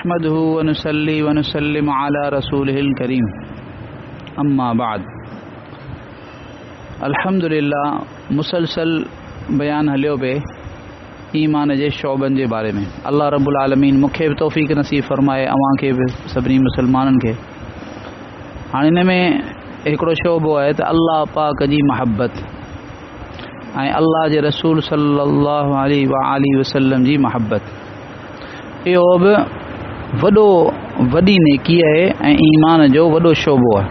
नहमदुहु व नुसल्ली व नुसल्लिमु अला रसूलिहिल करीम अम्मा बाद। अल्हम्दुलिल्लाह मुसलसल बयान हलियो पे ईमान जे शोबन जे बारे में। अल्लाह रब्बुल आलमीन मूंखे बि तौफ़ीक़ नसीब फरमाए, अवां खे बि सभिनी मुसलमाननि खे। हाणे इन में हिकिड़ो शोबो आहे त अल्लाह पाक जी महबत ऐं अल्लाह जे रसूल सल्लल्लाहु अलैहि वसल्लम जी महबत। इहो बि वॾी नेकी आहे ऐं ईमान जो वॾो शोबो आहे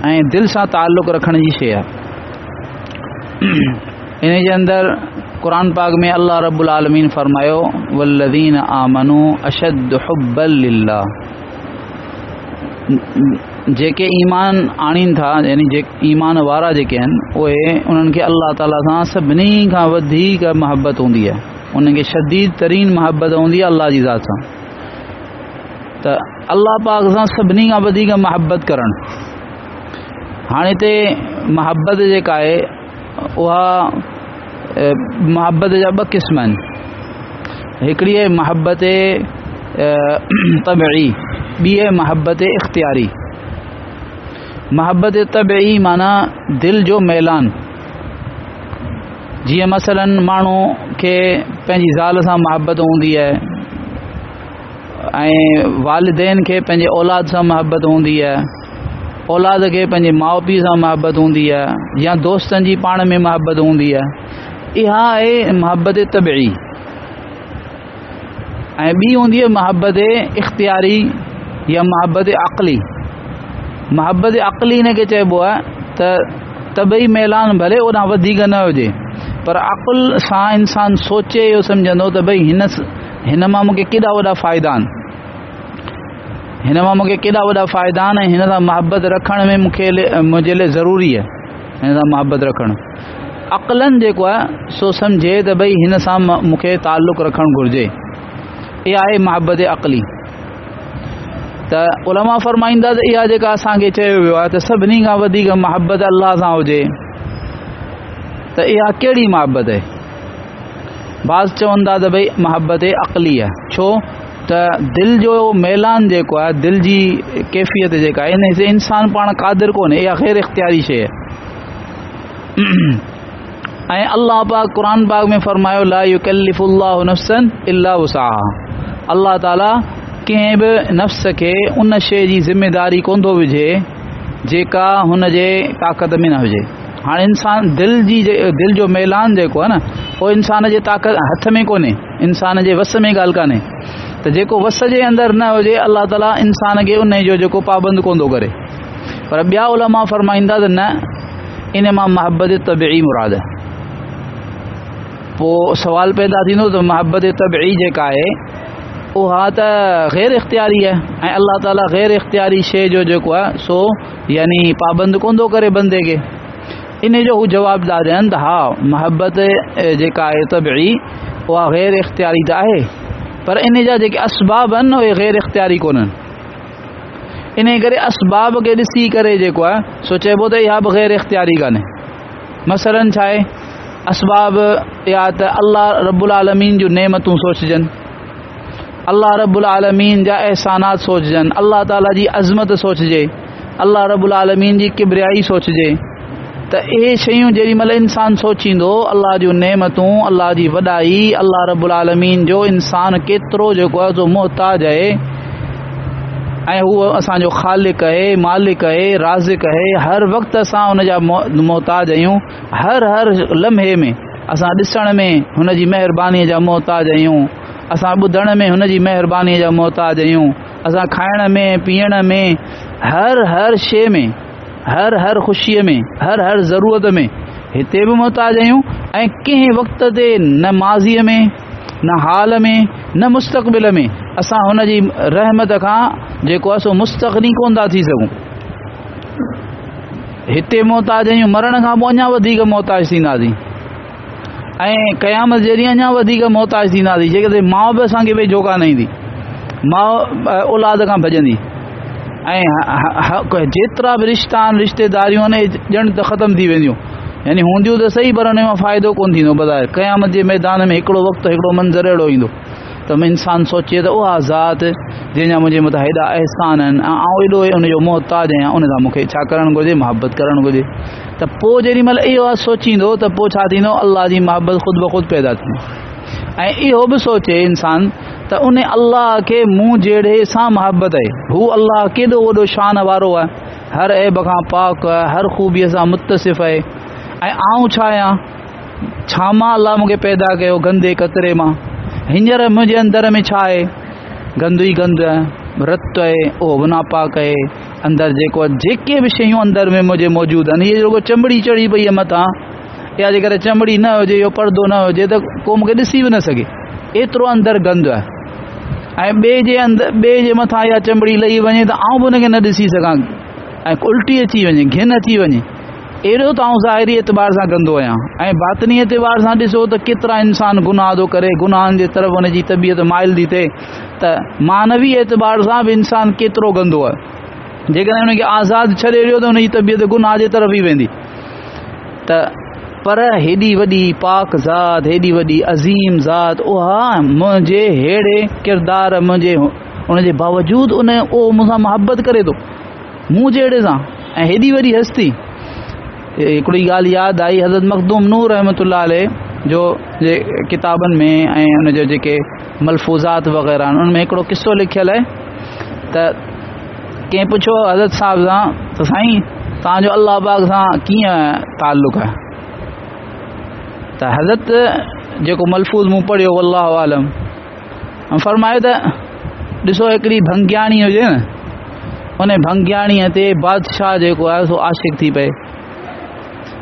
ऐं दिलि सां ताल्लुक़ रखण जी शइ आहे। इन जे अंदरि क़ुरान पाक में अल्लाह रब्बुल आलमीन फरमायो वल्लज़ीन आमनू अशद्दु हुब्बन लिल्लाह। जेके ईमान आणीनि था, यानी ईमान वारा जेके आहिनि, उहे उन्हनि खे अल्लाह ताला सां सभिनी खां वधीक महबत हूंदी आहे। उन्हनि खे शदीद तरीन महबत हूंदी आहे अल्लाह जी ज़ात सां। त अल्लाह पाक सां सभिनी खां वधीक महबत करणु। हाणे हिते महबत जेका आहे उहा महबत जा ॿ क़िस्म आहिनि। हिकिड़ी आहे महबत तबई, ॿी आहे महबत इख्तियारी। महबत तबई माना दिलि जो मैलान। जीअं मसलन माण्हू खे पंहिंजी ज़ाल सां महबत हूंदी आहे ऐं वालिदैन खे पंहिंजे औलाद सां महबत हूंदी आहे, औलाद खे पंहिंजे माउ पीउ सां महबत हूंदी आहे, या दोस्तनि जी पाण में महबत हूंदी आहे। इहा आहे महबत तबई। ऐं ॿी हूंदी आहे महबत इख्तियारी या महबत अक़ली। महबत अक़ली इन खे चइबो आहे त तबई मैलान भले ओॾां वधीक न हुजे, पर अक़ुल सां इंसान सोचे इहो सम्झंदो त भई हिन मां मूंखे केॾा वॾा फ़ाइदा आहिनि, हिन मां मूंखे केॾा वॾा फ़ाइदा आहिनि, ऐं हिन सां महबत रखण में मुंहिंजे लाइ ज़रूरी आहे हिन सां महबत रखणु। अक़लन जेको आहे सो सम्झे त भई हिन सां मूंखे ताल्लुक़ रखणु घुरिजे। इहा आहे महबत अक़ली। त उलमा फरमाईंदा त इहा जेका असांखे चयो वियो आहे त सभिनी खां वधीक महबत अल्लाह सां हुजे, त इहा कहिड़ी महबत आहे? बाज़ चवंदा त भई महबत अक़ली आहे। छो त दिलि जो मैलान जेको आहे, दिलि जी कैफ़ियत जेका आहे, इन से इंसान पाण क़ादिर कोन्हे। इहा ग़ैर इख्तियारी शइ आहे। ऐं अल्लाह पाक क़ुरान पाक में फरमायो ला युकल्लिफुल्लाहु नफ़्सन इल्ला वुसअहा। अल्लाह ताला कंहिं बि नफ़्स खे उन शइ जी ज़िम्मेदारी कोन थो विझे जेका हुन जे ताक़त में न हुजे। हाणे इंसान दिलि जो मैलान जेको आहे न, उहो इंसान जे ताक़त हथ में कोन्हे, इंसान जे वस में ॻाल्हि कान्हे। त जेको वस जे अंदरि न हुजे, अल्लाह ताला इंसान खे उन जो जेको पाबंद कोन थो करे। पर ॿिया उलमा फरमाईंदा त न, इन मां महबत तबई मुराद आहे। पोइ सवाल पैदा थींदो त महबत तबई जेका आहे उहा त ग़ैर इख्तियारी आहे, ऐं अल्लाह ताला ग़ैर इख्तियारी शइ जो जेको आहे सो यानी पाबंद कोन थो करे बंदे खे। इन जो हू जवाबु था ॾियनि त हा, महबत जेका आहे तबई उहा ग़ैर इख्तियारी त आहे, पर इन जा जेके असबाब आहिनि उहे ग़ैर इख्तियारी कोन्हनि। इन करे असबाब खे ॾिसी करे जेको आहे सो चइबो त इहा बि ग़ैर इख्तियारी कान्हे। मसलन छा आहे? असबाब या त अल्लाह रब्बुल आलमीन जूं नेमतूं सोचजनि, अल्लाह रब्बुल आलमीन जा एहसानात सोचजनि, अल्लाह ताला जी अज़मत सोचजे, अल्लाह रब्बुल आलमीन जी किबरियाई सोचजे। त इहे शयूं जेॾी महिल इंसान सोचींदो, अल्लाह जूं नेमतूं, अल्लाह जी वॾाई, अल्लाह रब्बुल आलमीन जो इंसान केतिरो जेको आहे सो मोहताज आहे, ऐं हूअ असांजो ख़ालिक़ आहे, मालिक आहे, राज़िक़ आहे। हर वक़्तु असां हुन जा मोहताज आहियूं। हर लम्हे में असां ॾिसण में हुन जी महिरबानीअ जा मोहताज आहियूं, असां ॿुधण में हुन जी महिरबानीअ जा मोहताज आहियूं, असां खाइण में, पीअण में, हर शइ में, हर ख़ुशीअ में, हर ज़रूरत में हिते बि मोहताज आहियूं। ऐं कंहिं वक़्त ते न माज़ीअ में, न हाल में, न मुस्तक़बिल में असां हुन जी रहमत खां जेको आहे सो मुस्तग़नी कोन था थी सघूं। हिते मोहताज आहियूं, मरण खां पोइ अञा वधीक मोहताज थींदासीं, ऐं क़यामत जॾहिं अञा वधीक मोहताज थींदासीं। जेकॾहिं माउ बि असांखे वेझो कान ईंदी, माउ औलाद खां भॼंदी, ऐं जेतिरा बि रिश्ता आहिनि, रिश्तेदारियूं आहिनि, ॼण त ख़तमु थी वेंदियूं। यानी हूंदियूं त सही, पर हुन में फ़ाइदो कोन थींदो। ॿुधाए क़यामत जे मैदान में हिकिड़ो वक़्तु, हिकिड़ो मंज़र अहिड़ो ईंदो त इंसान सोचे त उहा ज़ात जंहिंजा मुंहिंजे मथां हेॾा अहसान आहिनि ऐं एॾो उनजो मोहताज आहियां, उन सां मूंखे छा करणु घुरिजे, मुहबत करणु घुरिजे। त पोइ जेॾी महिल इहो सोचींदो त पोइ छा थींदो, अल्लाह जी मुहबत ख़ुदि ब ख़ुदि पैदा थींदी। ऐं इहो बि सोचे इंसान त उन अल्लाह खे मूं जहिड़े सां मुहबत आहे। हू अल्लाह केॾो वॾो शान वारो आहे, हर ऐब खां पाक आहे, हर ख़ूबीअ सां मुतसिफ़ आहे। ऐं आऊं छा आहियां, छा मां अल्लाह मूंखे पैदा कयो गंदे कतरे मां। हींअर मुंहिंजे अंदर में छा आहे, गंद ई गंद आहे, रत आहे, उहो बि नापाक आहे। अंदरि जेके बि शयूं अंदरि में मुंहिंजे मौजूदु आहिनि, इहे जेको चमड़ी चढ़ी पई आहे मथां, या जेकर चमड़ी न हुजे, इहो पर्दो न हुजे त को मूंखे ॾिसी बि न सघे, एतिरो अंदरि गंद आहे। ऐं ॿिए जे मथां इहा चमड़ी लही वञे त आऊं बि हुनखे न ॾिसी सघां, ऐं उल्टी अची वञे, घिन अची वञे, अहिड़ो त आऊं ज़ाहिरी एतबार सां कंदो आहियां। ऐं बातिनी एतबार सां ॾिसो त केतिरा इंसान गुनाह थो करे, गुनाहनि जे तरफ़ हुनजी तबियत माइल थी थिए। त मानवी एतबार सां बि इंसान केतिरो गंदो आहे। जेकॾहिं हुनखे आज़ादु छॾे ॾियो त हुनजी तबियत गुनाह जे तरफ़ ई वेंदी। त पर हेॾी वॾी पाक ज़ात, हेॾी वॾी अज़ीम ज़ात, उहा मुंहिंजे हेड़े किरदार, मुंहिंजे उनजे बावजूदु उहो मूंसां मुहबत करे थो, मूं जहिड़े सां। ऐं हेॾी वॾी हस्ती, हिकिड़ी ॻाल्हि यादि आई, हज़रत मखदूम नूर रहमतुल्लाह अलैह जो जे किताबनि में ऐं उनजो जेके मलफूज़ात वग़ैरह आहिनि, उनमें हिकिड़ो किस्सो लिखियलु आहे। त कंहिं पुछियो हज़रत साहिब सां, त साईं तव्हांजो अल्लाह पाक सां कीअं ताल्लुक़ आहे? त हज़रत जेको मलफूज़ मूं पढ़ियो वल्लाहु आलम, फरमायो त ॾिसो हिकिड़ी भंगियाणी हुजे न, उन भंगियाणीअ ते बादशाह जेको आहे सो आशिक़ थी पए।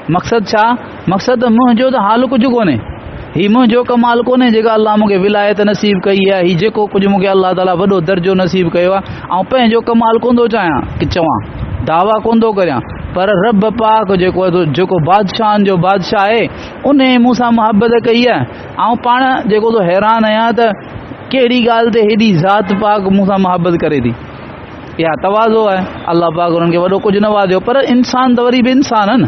मक़सदु छा? मक़सदु मुंहिंजो त हाल कुझु कोन्हे, हीउ मुंहिंजो कमाल कोन्हे जेका अल्लाह मूंखे विलायत नसीब कई आहे, हीउ जेको कुझु मूंखे अल्लाह ताला वॾो दर्जो नसीब कयो आहे, ऐं पंहिंजो कमाल कोन थो चाहियां कि चवां, दावा कोन थो करियां। पर रब पाक जेको बादशाहनि जो बादशाह आहे, उन मूंसां मुहबत कई आहे। ऐं पाण जेको तो हैरान आहियां त कहिड़ी ॻाल्हि ते हेॾी ज़ात पाक मूंसां मुहबत करे थी। इहा तवाज़ो आहे, अल्लाह पाक उन्हनि खे वॾो कुझु न वादियो। पर इंसान त वरी बि इंसान आहे न।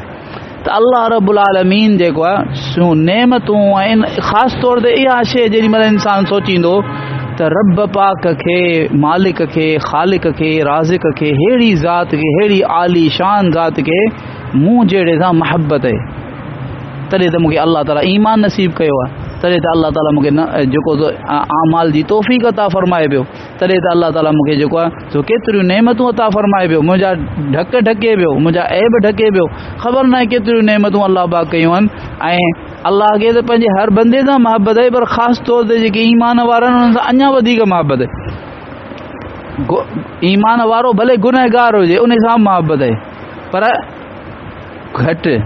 त अल्लाह रब्बुल आलमीन जेको आहे सो नेमतूं ऐं ख़ासि तौर ते इहा शइ जेॾी महिल इंसान सोचींदो त रब पाक खे, मालिक खे, ख़ालिक खे, राज़िक खे, अहिड़ी ज़ात खे, अहिड़ी आली शान ज़ात खे मूं जहिड़े सां मुहबत आहे, तॾहिं त मूंखे अल्लाह ताला ईमान नसीब कयो आहे। तॾहिं त अल्लाह ताला मूंखे जेको आमाल जी तौफ़ीक़ अता फ़रमाए पियो। तॾहिं त अल्लाह ताला मूंखे जेको आहे सो केतिरियूं नेमतूं अता फ़रमाए पियो, मुंहिंजा ढक ढके पियो, मुंहिंजा ऐब ढके पियो। ख़बर न आहे केतिरियूं नेमतूं अल्लाह पाक कयूं आहिनि। ऐं अल्लाह खे त पंहिंजे हर बंदे सां मुहबत आहे, पर ख़ासि तौर ते जेके ईमान वारा आहिनि उन्हनि सां अञा वधीक मुहबत आहे। ईमान वारो भले गुनहगार हुजे, उन सां मुहबत आहे, पर घटि।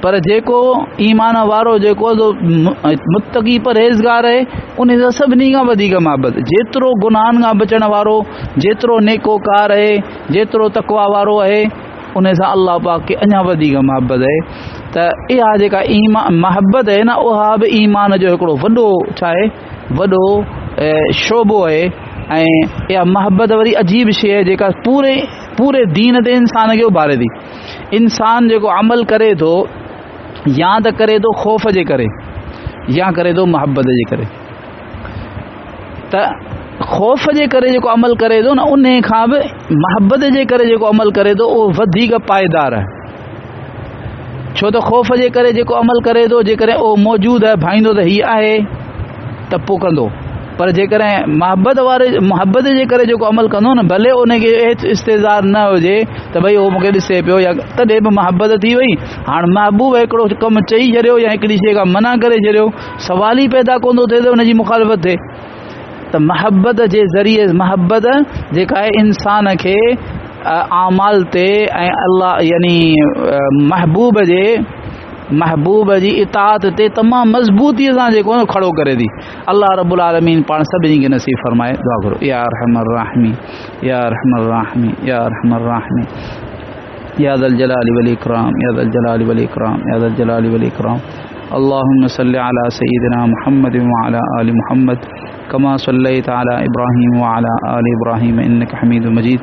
पर जेको ईमान वारो जेको मुत्तक़ी परहेज़गार आहे, उन सां सभिनी खां वधीक मुहबत। जेतिरो गुनाहनि खां बचण वारो, जेतिरो नेकोकार आहे, जेतिरो तक़वा वारो आहे, उन सां अल्लाह पाक खे अञा वधीक मुहबत आहे। त इहा जेका मुहबत आहे न, उहा बि ईमान जो हिकिड़ो वॾो छा आहे, वॾो शोबो आहे। ऐं इहा मुहबत वरी अजीब शइ आहे जेका पूरे दीन ते इंसान खे उभारे थी। इंसान जेको अमल करे थो, या त करे थो ख़ौफ़ जे करे, या करे थो मुहबत जे करे। त ख़ौफ़ जे करे जेको अमल करे थो न, उन खां बि मुहबत जे करे जेको अमल करे थो उहो वधीक पाइदार आहे। छो त ख़ौफ़ जे करे जेको अमल करे थो, जेकॾहिं उहो मौजूदु आहे, भाईंदो त हीअ आहे त पोइ कंदो। पर जेकॾहिं मुहबत जे करे जेको अमल कंदो न, भले उनखे इस्तेज़ार न हुजे त भई उहो मूंखे ॾिसे पियो, या तॾहिं बि मुहबत थी वई। हाणे महबूब हिकिड़ो कमु चई छॾियो या हिकिड़ी शइ खां मना करे छॾियो, सवाल ई पैदा कोन थो थिए त हुनजी मुखालफ़त थिए। त मुहबत जे ज़रिए, मुहबत जेका आहे इंसान खे आमाल ते ऐं अल्लाह यानी महबूब जी इताअत ते तमामु मज़बूतीअ सां जेको खड़ो करे थी। अल्लाह रब्बुल आलमीन पाण सभिनी खे नसीब फ़रमाए। दुआ करो, या अरहमर राहिमीन, या अरहमर राहिमीन, या अरहमर राहिमीन, या ज़ल जलाली वल इकराम, या ज़ल जलाली वल इकराम, या ज़ल जलाली वल इकराम। अल्लाहुम्मा सल्लि अला सय्यिदिना मुहम्मद व अला आलि मुहम्मद कमा सल्लैत अला इब्राहीम व अला आलि इब्राहीम इन्नका हमीदुम मजीद।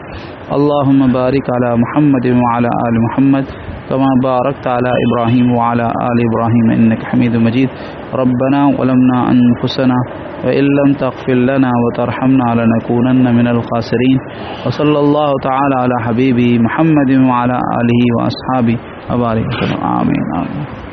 अल्लाहुम्मा बारिक अला मुहम्मद व अला आलि मुहम्मद कमा बारकता अला इब्राहीम व अला आलि इब्राहीम इन्नका हमीदुम मजीद। रब्बना ज़लमना अनफुसना व इल्लम तग़फिर लना व तरहमना लनकूनन्न मिनल ख़ासिरीन। व सल्लल्लाहु तआला अला हबीबी मुहम्मद व अला आलिहि व अस्हाबिहि व बारिक वसल्लम। आमीन आमीन।